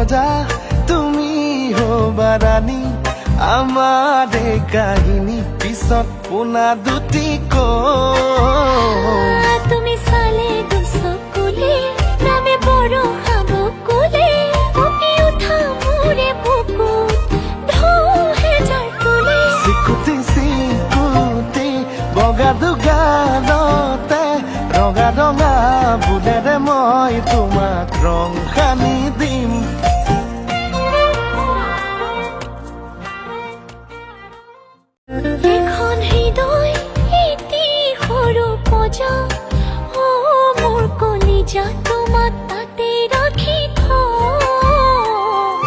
ৰজা তুমি হবা ৰাণী আমাৰে কাহিনী পিছত পোনা দুটি তুমি চালে দুচকুলে নামে বড় হাব কোলে পকি উঠা মোৰে বুকুত ঢৌহে যাৰ তোলে চিকুটি চিকুটি বগা দুগালতে ৰঙা ৰঙা বুলেৰে মই তোমাক ৰং সানি দিম এখন হৃদয় এটি সৰু পজা মোৰ কলিজা তোমাক তাতে ৰাখি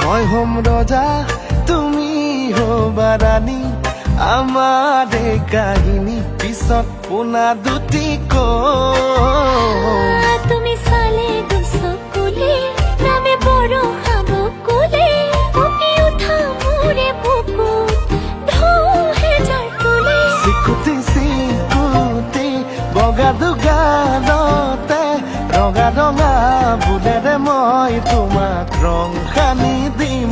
মই হ'ম ৰজা তুমি হবা ৰাণী আমাৰে কাহিনী পিছত পোনা দুটি তুমি চালে দুচকুলে নামে বড় হাব কোলে পকি উঠা মোৰে বুকুত ঢৌহে যাৰ তোলে চিকুটি চিকুটি বগা দুগালতে ৰঙা ৰঙা বুলেৰে মই তোমাক ৰং সানি দিম